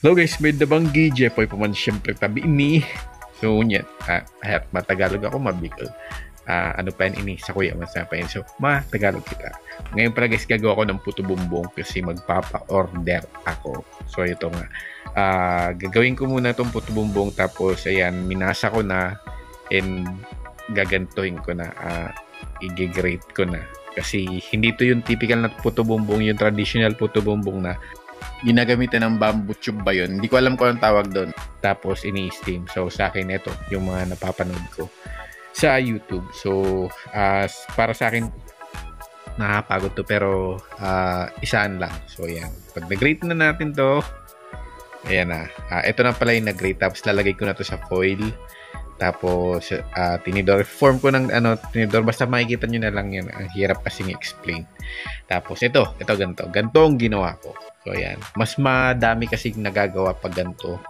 Hello guys, may dabanggi, Jepoy pa man siyempre tabi ini. So, nyet, hayat matagalog ako, mabikol. Ano pa yan ini, sa kuya, mas na pa yun. So, matagalog kita. Ngayon pala guys, gagawa ko ng puto bumbong kasi magpapa-order ako. So, ito nga. Gagawin ko muna itong puto bumbong tapos, ayan, minasa ko na and gagantuhin ko na. I-grate ko na. Kasi hindi to yung typical na puto bumbong, yung traditional puto bumbong na ginagamitan ng bamboo tube ba yun? Hindi ko alam kung anong tawag doon. Tapos ini-steam. So sa akin ito, yung mga napapanood ko sa YouTube. So para sa akin nakapagod to pero isaan lang. So ayan. Pag nag-grate na natin to, ayan na. Ito na pala yung nag-grate. Tapos lalagay ko na to sa foil. Tapos tinidor. Form ko ng tinidor. Basta makikita nyo na lang yan. Ang hirap kasing explain. Tapos ito ganito. Ganito ang ginawa ko. So, ayan. Mas madami kasi nagagawa pag ganito.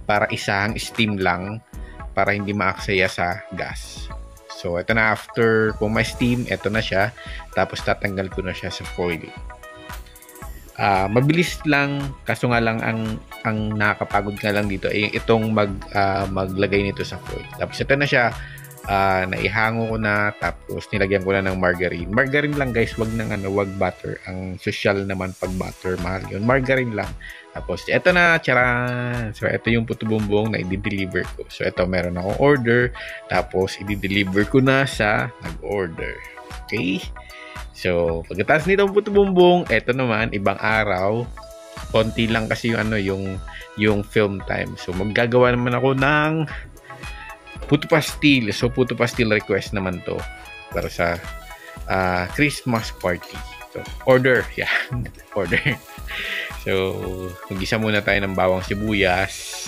Para isang steam lang. Para hindi maaksaya sa gas. So, ito na after kung may steam, ito na siya. Tapos, tatanggal ko na siya sa foil. Mabilis lang. Kaso nga lang, ang nakakapagod nga lang dito ay itong maglagay nito sa foil. Tapos, ito na siya. Naihango ko na tapos nilagyan ko na ng margarine. Margarine lang guys, wag wag butter. Ang social naman pag butter, mahal yun. Margarine lang. Tapos eto na, charan. So ito yung puto bumbong na i-deliver ko. So ito meron akong order, tapos i-deliver ko na sa nag-order. Okay? So pagkatapos nitong puto bumbong, eto naman ibang araw. Konti lang kasi yung film time. So maggagawa naman ako ng puto pastil. So, puto pastil request naman to para sa Christmas party. So, order. Yan. Order. So, mag-isa muna tayo ng bawang sibuyas.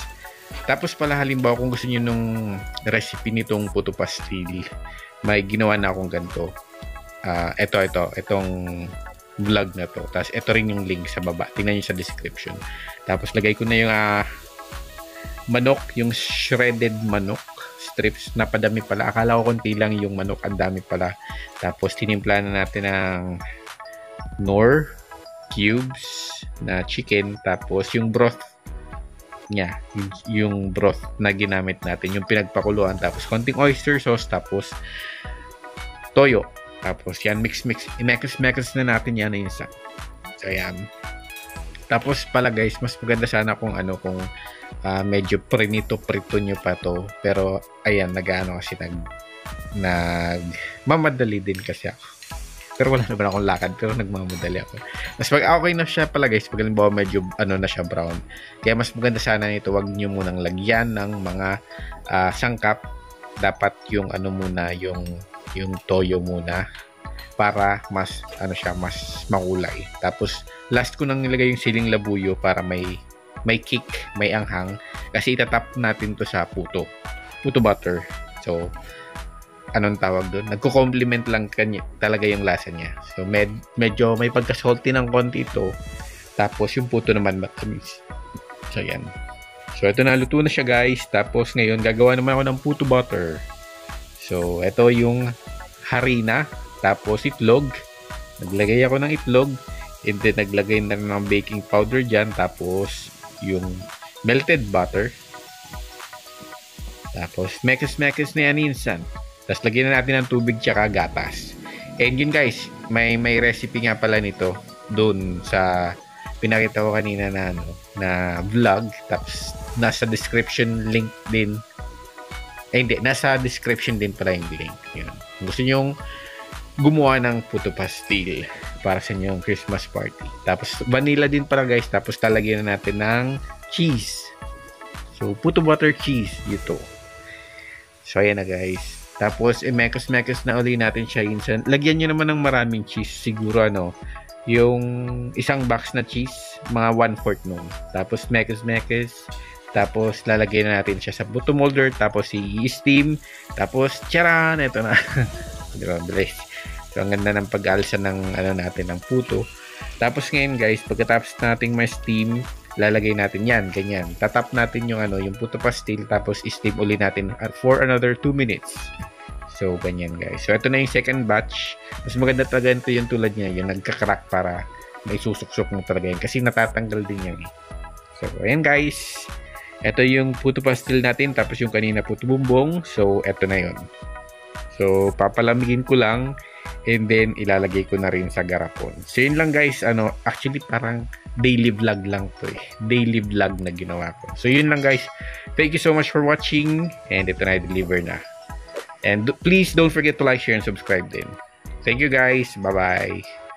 Tapos pala, halimbawa, kung gusto niyo nung recipe nitong puto pastil, may ginawa na akong ganito. Itong vlog na to. Tapos, ito rin yung link sa baba. Tingnan niyo sa description. Tapos, lagay ko na yung manok, yung shredded manok. Strips na padami pala. Akala ko konti lang yung manok. Ang dami pala. Tapos tinimpla na natin ng Knorr cubes na chicken. Tapos yung broth niya. Yung broth na ginamit natin. Yung pinagpakuluan. Tapos konting oyster sauce. Tapos toyo. Tapos yan mix. I-mix na natin yan na isa. So yan. Tapos pala guys, mas maganda sana kung medyo prito nyo pa to. Pero ayan, kasi mamadali din kasi ako. Pero wala naman akong lakad, pero nagmamadali ako. Mas okay na siya pala guys, pag halimbawa medyo na siya brown. Kaya mas maganda sana nito, wag nyo munang lagyan ng mga sangkap. Dapat yung muna, yung toyo muna. Para mas mas makulay. Tapos last ko nang nilagay yung siling labuyo para may kick, may anghang kasi itatap natin to sa puto butter. So anong tawag doon? Nagko-complement lang talaga yung lasa niya. So medyo may pagka-salty ng konti ito. Tapos yung puto naman matamis. So yan. So ito na, luto na siya guys. Tapos ngayon gagawa naman ako ng puto butter. So ito yung harina. Tapos itlog. Naglagay ako ng itlog. And then naglagay na ng baking powder dyan. Tapos yung melted butter. Tapos mekis na yan insan. Tapos lagyan na natin ng tubig tsaka gatas. And yun guys, may recipe nga pala nito doon sa pinakita ko kanina na vlog. Tapos nasa description link din. Hindi, nasa description din pala yung link. Yun. Gusto nyong gumawa ng puto pastil para sa inyong Christmas party. Tapos vanilla din pala guys. Tapos talagyan na natin ng cheese. So puto butter cheese ito. So ayan na guys. Tapos i-mekos na uli natin siya insan. Lagyan nyo naman ng maraming cheese. Siguro yung isang box na cheese, mga 1/4 nun. Tapos mekos. Tapos lalagyan na natin siya sa puto molder. Tapos i-steam. Tapos charan! Ito na. Diba, bilis. So, ang ganda ng pag-alsa ng natin ng puto. Tapos ngayon guys, pagkatapos nating ma-steam, lalagay natin yan, ganyan. Tatap natin yung puto pastil, tapos i-steam uli natin for another 2 minutes. So, ganyan guys. So, ito na yung second batch. Mas maganda talaga ito yung tulad niya, yung nagka-crack para may susuksok mo talaga yan. Kasi natatanggal din yan. So, ayan guys. Ito yung puto pastil natin, tapos yung kanina puto bumbong. So, ito na yun. So, papalamigin ko lang and then ilalagay ko na rin sa garapon. So, yun lang guys. Actually, parang daily vlog lang to eh. Daily vlog na ginawa ko. So, yun lang guys. Thank you so much for watching. And ito na, deliver na. And please don't forget to like, share, and subscribe din. Thank you guys. Bye-bye.